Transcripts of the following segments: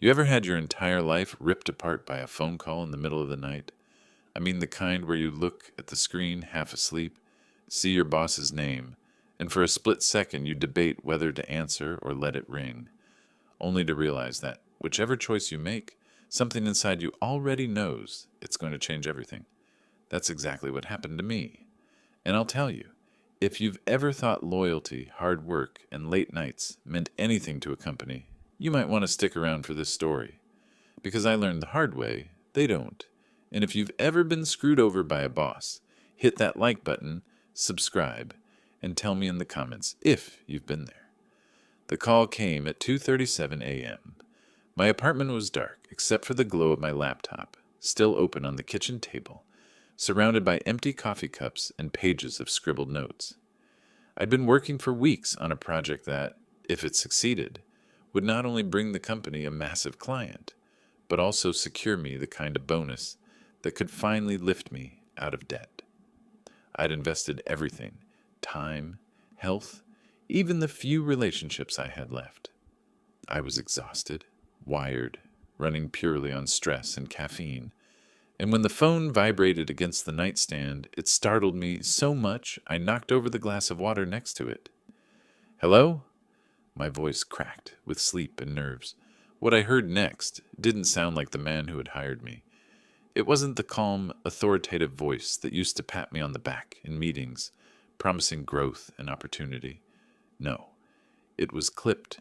You ever had your entire life ripped apart by a phone call in the middle of the night? I mean the kind where you look at the screen half asleep, see your boss's name, and for a split second you debate whether to answer or let it ring, only to realize that, whichever choice you make, something inside you already knows it's going to change everything. That's exactly what happened to me. And I'll tell you, if you've ever thought loyalty, hard work, and late nights meant anything to a company, you might want to stick around for this story. Because I learned the hard way, they don't. And if you've ever been screwed over by a boss, hit that like button, subscribe, and tell me in the comments if you've been there. The call came at 2:37 a.m. My apartment was dark, except for the glow of my laptop, still open on the kitchen table, surrounded by empty coffee cups and pages of scribbled notes. I'd been working for weeks on a project that, if it succeeded, would not only bring the company a massive client, but also secure me the kind of bonus that could finally lift me out of debt. I'd invested everything: time, health, even the few relationships I had left. I was exhausted, wired, running purely on stress and caffeine. And when the phone vibrated against the nightstand, it startled me so much I knocked over the glass of water next to it. "Hello?" My voice cracked with sleep and nerves. What I heard next didn't sound like the man who had hired me. It wasn't the calm, authoritative voice that used to pat me on the back in meetings, promising growth and opportunity. No, it was clipped,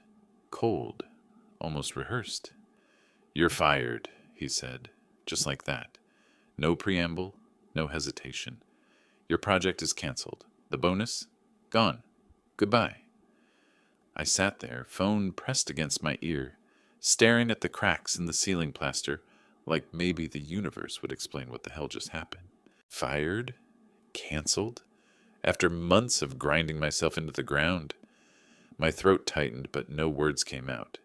cold, almost rehearsed. "You're fired," he said, just like that. No preamble, no hesitation. "Your project is canceled. The bonus? Gone. Goodbye." I sat there, phone pressed against my ear, staring at the cracks in the ceiling plaster, like maybe the universe would explain what the hell just happened. Fired? Canceled? After months of grinding myself into the ground? My throat tightened, but no words came out.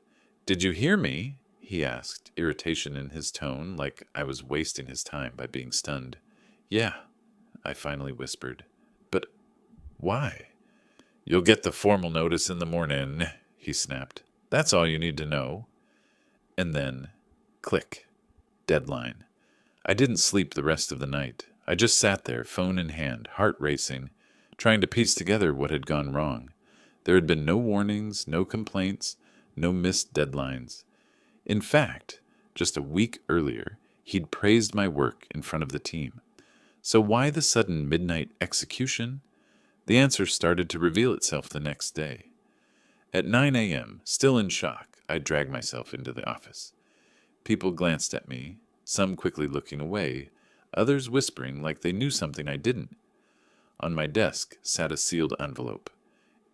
"Did you hear me?" he asked, irritation in his tone, like I was wasting his time by being stunned. "Yeah," I finally whispered. "But why?" "You'll get the formal notice in the morning," he snapped. "That's all you need to know." And then, click. Deadline. I didn't sleep the rest of the night. I just sat there, phone in hand, heart racing, trying to piece together what had gone wrong. There had been no warnings, no complaints, no missed deadlines. In fact, just a week earlier, he'd praised my work in front of the team. So why the sudden midnight execution? The answer started to reveal itself the next day. At 9 a.m., still in shock, I dragged myself into the office. People glanced at me, some quickly looking away, others whispering like they knew something I didn't. On my desk sat a sealed envelope.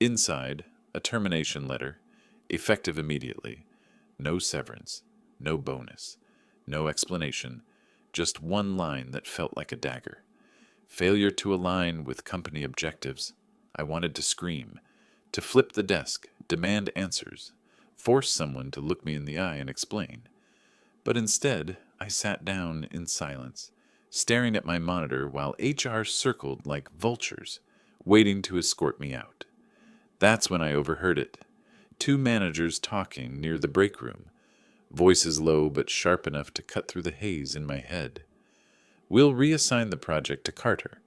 Inside, a termination letter, effective immediately. No severance, no bonus, no explanation, just one line that felt like a dagger. Failure to align with company objectives. I wanted to scream, to flip the desk, demand answers, force someone to look me in the eye and explain. But instead, I sat down in silence, staring at my monitor while HR circled like vultures, waiting to escort me out. That's when I overheard it. Two managers talking near the break room, voices low but sharp enough to cut through the haze in my head. "We'll reassign the project to Carter.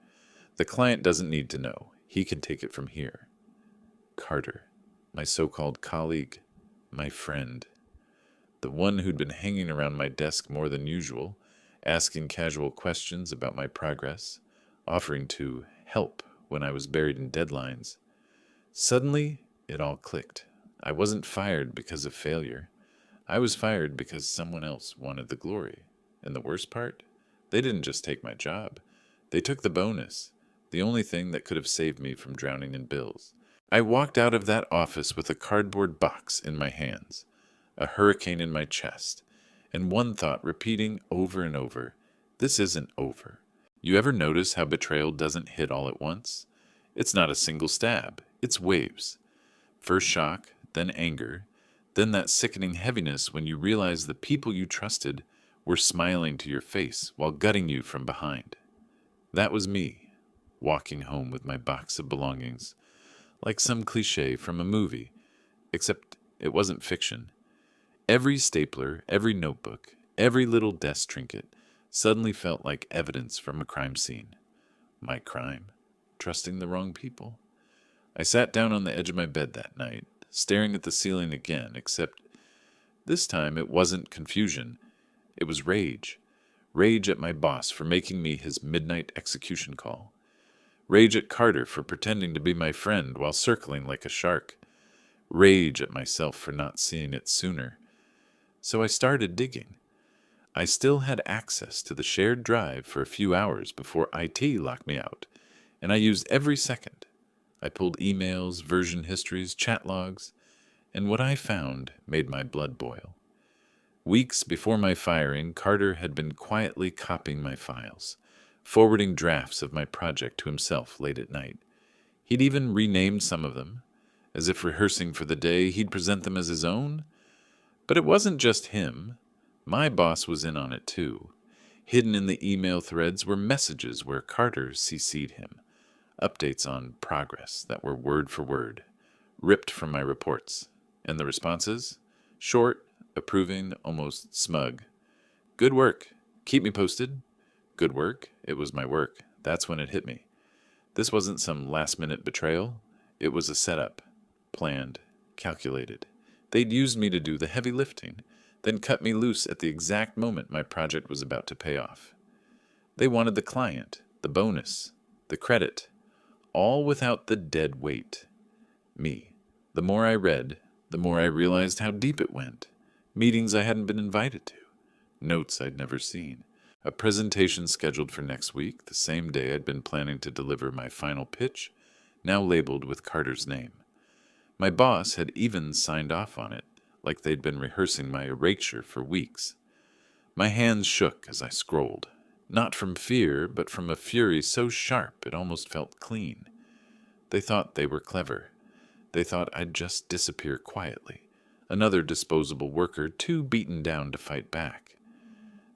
The client doesn't need to know. He can take it from here." Carter, my so-called colleague, my friend. The one who'd been hanging around my desk more than usual, asking casual questions about my progress, offering to help when I was buried in deadlines. Suddenly, it all clicked. I wasn't fired because of failure. I was fired because someone else wanted the glory. And the worst part? They didn't just take my job. They took the bonus, the only thing that could have saved me from drowning in bills. I walked out of that office with a cardboard box in my hands, a hurricane in my chest, and one thought repeating over and over, "This isn't over." You ever notice how betrayal doesn't hit all at once? It's not a single stab, it's waves. First shock, then anger, then that sickening heaviness when you realize the people you trusted were smiling to your face while gutting you from behind. That was me, walking home with my box of belongings, like some cliché from a movie, except it wasn't fiction. Every stapler, every notebook, every little desk trinket suddenly felt like evidence from a crime scene. My crime? Trusting the wrong people. I sat down on the edge of my bed that night, staring at the ceiling again, except this time it wasn't confusion. It was rage. Rage at my boss for making me his midnight execution call. Rage at Carter for pretending to be my friend while circling like a shark. Rage at myself for not seeing it sooner. So I started digging. I still had access to the shared drive for a few hours before IT locked me out, and I used every second. I pulled emails, version histories, chat logs, and what I found made my blood boil. Weeks before my firing, Carter had been quietly copying my files, forwarding drafts of my project to himself late at night. He'd even renamed some of them, as if rehearsing for the day he'd present them as his own. But it wasn't just him. My boss was in on it too. Hidden in the email threads were messages where Carter CC'd him, updates on progress that were word for word, ripped from my reports. And the responses? Short, approving, almost smug. Good work. Keep me posted. Good work. It was my work. That's when it hit me. This wasn't some last-minute betrayal. It was a setup. Planned. Calculated. They'd used me to do the heavy lifting, then cut me loose at the exact moment my project was about to pay off. They wanted the client, the bonus, the credit, all without the dead weight. Me. The more I read, the more I realized how deep it went. Meetings I hadn't been invited to. Notes I'd never seen. A presentation scheduled for next week, the same day I'd been planning to deliver my final pitch, now labeled with Carter's name. My boss had even signed off on it, like they'd been rehearsing my erasure for weeks. My hands shook as I scrolled, not from fear, but from a fury so sharp it almost felt clean. They thought they were clever. They thought I'd just disappear quietly, another disposable worker too beaten down to fight back.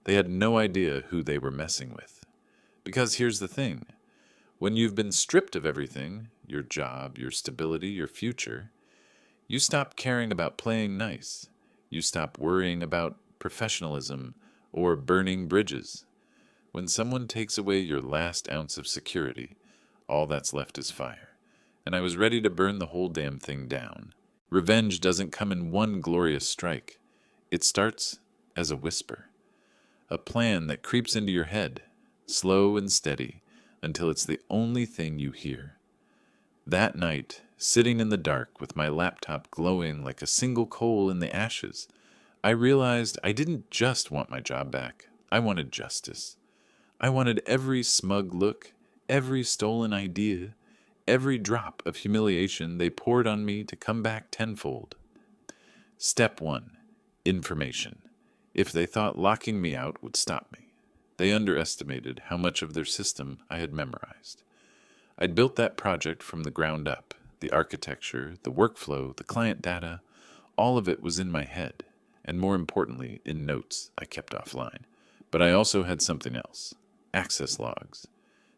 They had no idea who they were messing with. Because here's the thing. When you've been stripped of everything, your job, your stability, your future, you stop caring about playing nice. You stop worrying about professionalism or burning bridges. When someone takes away your last ounce of security, all that's left is fire. And I was ready to burn the whole damn thing down. Revenge doesn't come in one glorious strike. It starts as a whisper. A plan that creeps into your head, slow and steady, until it's the only thing you hear. That night, sitting in the dark with my laptop glowing like a single coal in the ashes, I realized I didn't just want my job back. I wanted justice. I wanted every smug look, every stolen idea, every drop of humiliation they poured on me to come back tenfold. Step 1. Information. If they thought locking me out would stop me, they underestimated how much of their system I had memorized. I'd built that project from the ground up. The architecture, the workflow, the client data, all of it was in my head, and more importantly, in notes I kept offline. But I also had something else. Access logs.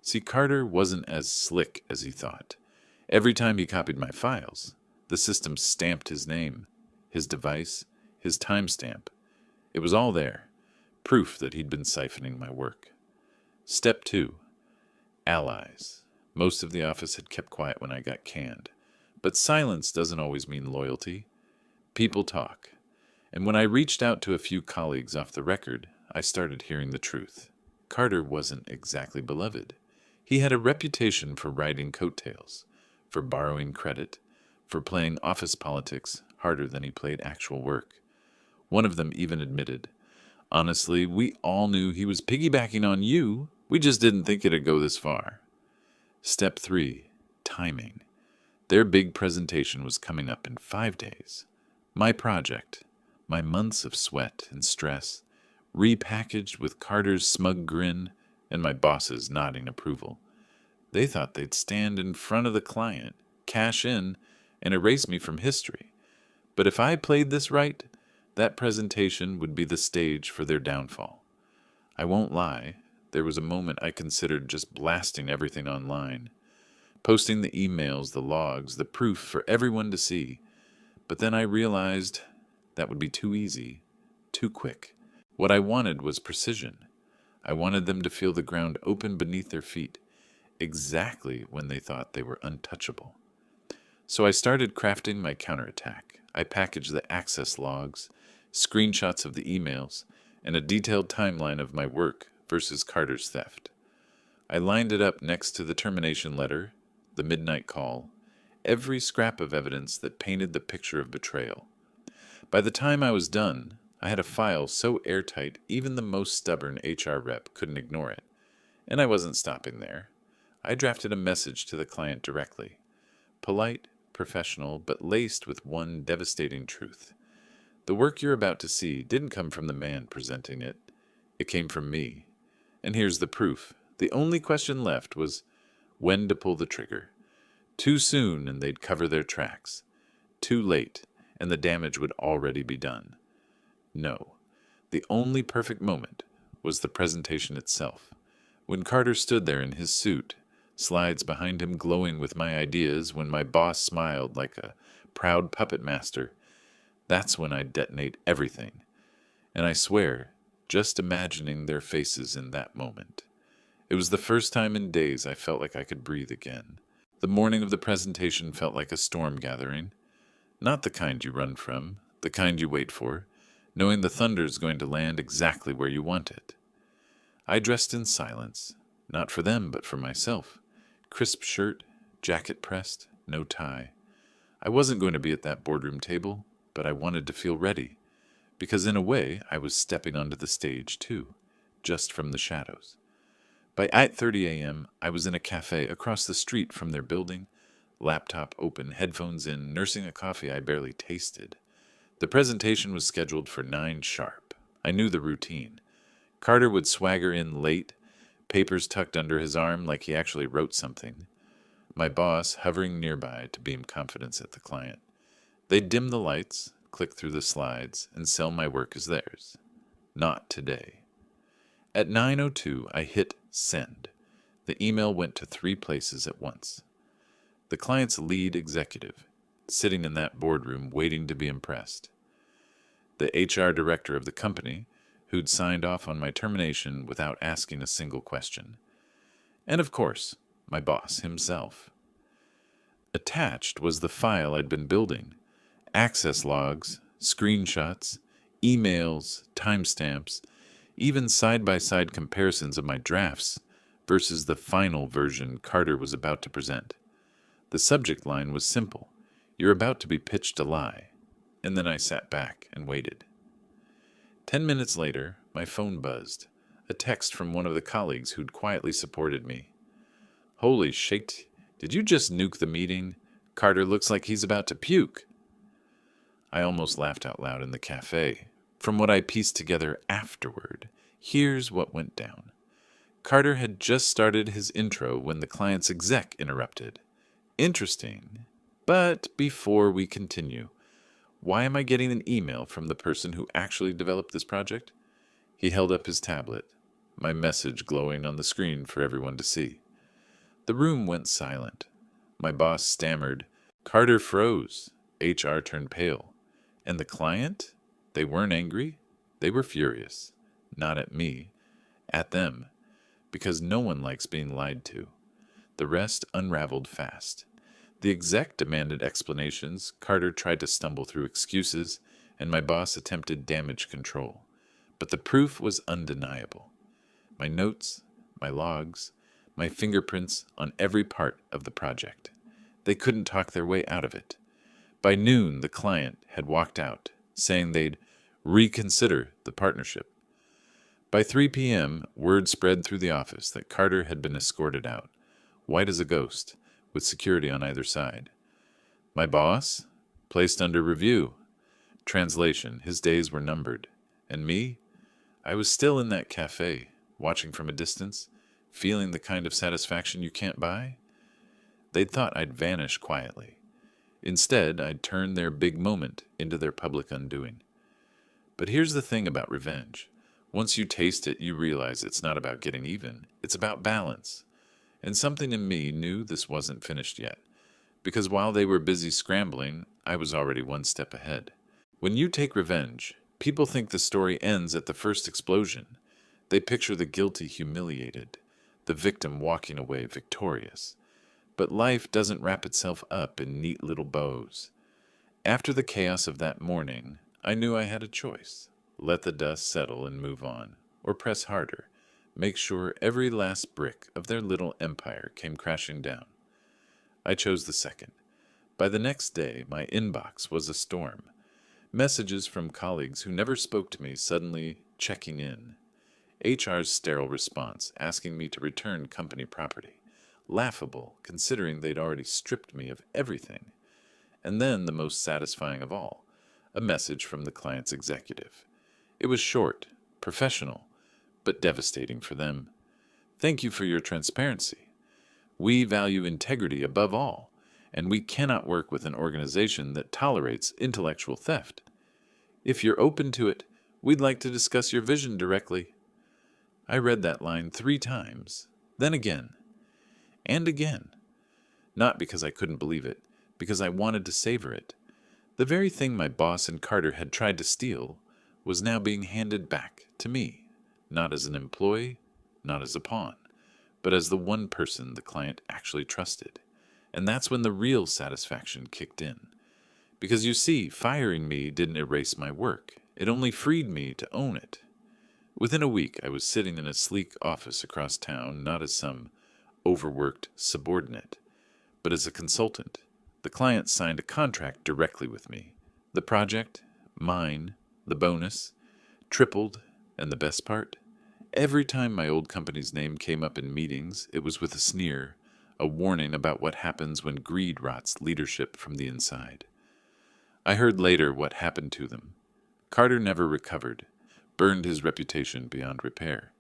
See, Carter wasn't as slick as he thought. Every time he copied my files, the system stamped his name, his device, his timestamp. It was all there, proof that he'd been siphoning my work. Step 2. Allies. Most of the office had kept quiet when I got canned. But silence doesn't always mean loyalty. People talk. And when I reached out to a few colleagues off the record, I started hearing the truth. Carter wasn't exactly beloved. He had a reputation for riding coattails, for borrowing credit, for playing office politics harder than he played actual work. One of them even admitted, honestly, we all knew he was piggybacking on you. We just didn't think it'd go this far. Step 3. Timing. Their big presentation was coming up in 5 days. My project, my months of sweat and stress, repackaged with Carter's smug grin and my boss's nodding approval. They thought they'd stand in front of the client, cash in, and erase me from history. But if I played this right, that presentation would be the stage for their downfall. I won't lie, there was a moment I considered just blasting everything online, posting the emails, the logs, the proof for everyone to see. But then I realized That would be too easy, too quick. What I wanted was precision. I wanted them to feel the ground open beneath their feet, exactly when they thought they were untouchable. So I started crafting my counterattack. I packaged the access logs, screenshots of the emails, and a detailed timeline of my work versus Carter's theft. I lined it up next to the termination letter, the midnight call, every scrap of evidence that painted the picture of betrayal. By the time I was done, I had a file so airtight even the most stubborn HR rep couldn't ignore it. And I wasn't stopping there. I drafted a message to the client directly. Polite, professional, but laced with one devastating truth. The work you're about to see didn't come from the man presenting it. It came from me. And here's the proof. The only question left was when to pull the trigger. Too soon and they'd cover their tracks. Too late and the damage would already be done. No. The only perfect moment was the presentation itself. When Carter stood there in his suit, slides behind him glowing with my ideas, when my boss smiled like a proud puppet master, that's when I'd detonate everything. And I swear, just imagining their faces in that moment. It was the first time in days I felt like I could breathe again. The morning of the presentation felt like a storm gathering. Not the kind you run from, the kind you wait for, knowing the thunder's going to land exactly where you want it. I dressed in silence, not for them but for myself. Crisp shirt, jacket pressed, no tie. I wasn't going to be at that boardroom table, but I wanted to feel ready, because in a way I was stepping onto the stage too, just from the shadows. By 8:30 a.m., I was in a cafe across the street from their building, laptop open, headphones in, nursing a coffee I barely tasted. The presentation was scheduled for 9 sharp. I knew the routine. Carter would swagger in late, papers tucked under his arm like he actually wrote something. My boss hovering nearby to beam confidence at the client. They'd dim the lights, click through the slides, and sell my work as theirs. Not today. At 9:02, I hit send. The email went to 3 places at once. The client's lead executive, sitting in that boardroom waiting to be impressed. The HR director of the company, who'd signed off on my termination without asking a single question. And of course, my boss himself. Attached was the file I'd been building. Access logs, screenshots, emails, timestamps, even side-by-side comparisons of my drafts versus the final version Carter was about to present. The subject line was simple. You're about to be pitched a lie. And then I sat back and waited. 10 minutes later, my phone buzzed. A text from one of the colleagues who'd quietly supported me. Holy shit, did you just nuke the meeting? Carter looks like he's about to puke. I almost laughed out loud in the cafe. From what I pieced together afterward, here's what went down. Carter had just started his intro when the client's exec interrupted. Interesting. But before we continue, why am I getting an email from the person who actually developed this project? He held up his tablet, my message glowing on the screen for everyone to see. The room went silent. My boss stammered. Carter froze. HR turned pale. And the client? They weren't angry. They were furious. Not at me. At them. Because no one likes being lied to. The rest unraveled fast. The exec demanded explanations, Carter tried to stumble through excuses, and my boss attempted damage control. But the proof was undeniable. My notes, my logs, my fingerprints on every part of the project. They couldn't talk their way out of it. By noon, the client had walked out, saying they'd reconsider the partnership. By 3 p.m., word spread through the office that Carter had been escorted out, white as a ghost, with security on either side. My boss? Placed under review. Translation, his days were numbered. And me? I was still in that cafe, watching from a distance, feeling the kind of satisfaction you can't buy. They'd thought I'd vanish quietly. Instead, I'd turn their big moment into their public undoing. But here's the thing about revenge. Once you taste it, you realize it's not about getting even. It's about balance. And something in me knew this wasn't finished yet, because while they were busy scrambling, I was already one step ahead. When you take revenge, people think the story ends at the first explosion. They picture the guilty humiliated, the victim walking away victorious. But life doesn't wrap itself up in neat little bows. After the chaos of that morning, I knew I had a choice. Let the dust settle and move on, or press harder, make sure every last brick of their little empire came crashing down. I chose the second. By the next day, my inbox was a storm. Messages from colleagues who never spoke to me suddenly checking in. HR's sterile response asking me to return company property. Laughable, considering they'd already stripped me of everything. And then the most satisfying of all, a message from the client's executive. It was short, professional, but devastating for them. Thank you for your transparency. We value integrity above all, and we cannot work with an organization that tolerates intellectual theft. If you're open to it, we'd like to discuss your vision directly. I read that line 3 times, then again, and again. Not because I couldn't believe it, because I wanted to savor it. The very thing my boss and Carter had tried to steal was now being handed back to me, not as an employee, not as a pawn, but as the one person the client actually trusted. And that's when the real satisfaction kicked in. Because you see, firing me didn't erase my work. It only freed me to own it. Within a week, I was sitting in a sleek office across town, not as some overworked subordinate, but as a consultant. The client signed a contract directly with me. The project, mine, the bonus, tripled, and the best part? Every time my old company's name came up in meetings, it was with a sneer, a warning about what happens when greed rots leadership from the inside. I heard later what happened to them. Carter never recovered, burned his reputation beyond repair.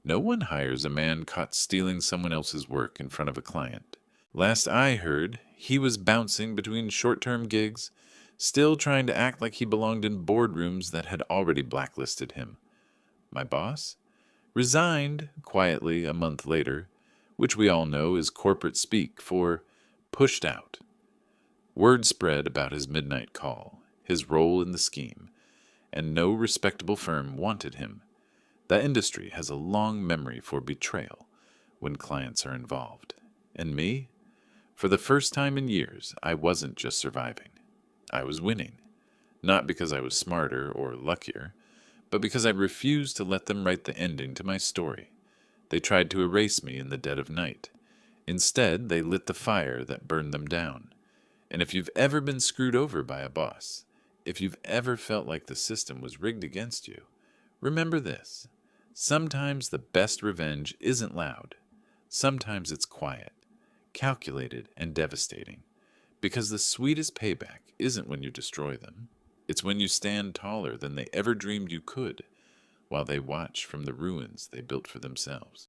No one hires a man caught stealing someone else's work in front of a client. Last I heard, he was bouncing between short-term gigs, still trying to act like he belonged in boardrooms that had already blacklisted him. My boss? Resigned quietly a month later, which we all know is corporate speak for pushed out. Word spread about his midnight call, his role in the scheme, and no respectable firm wanted him. The industry has a long memory for betrayal when clients are involved. And me? For the first time in years, I wasn't just surviving. I was winning. Not because I was smarter or luckier, but because I refused to let them write the ending to my story. They tried to erase me in the dead of night. Instead, they lit the fire that burned them down. And if you've ever been screwed over by a boss, if you've ever felt like the system was rigged against you, remember this. Sometimes the best revenge isn't loud. Sometimes it's quiet, calculated, and devastating. Because the sweetest payback isn't when you destroy them. It's when you stand taller than they ever dreamed you could, while they watch from the ruins they built for themselves.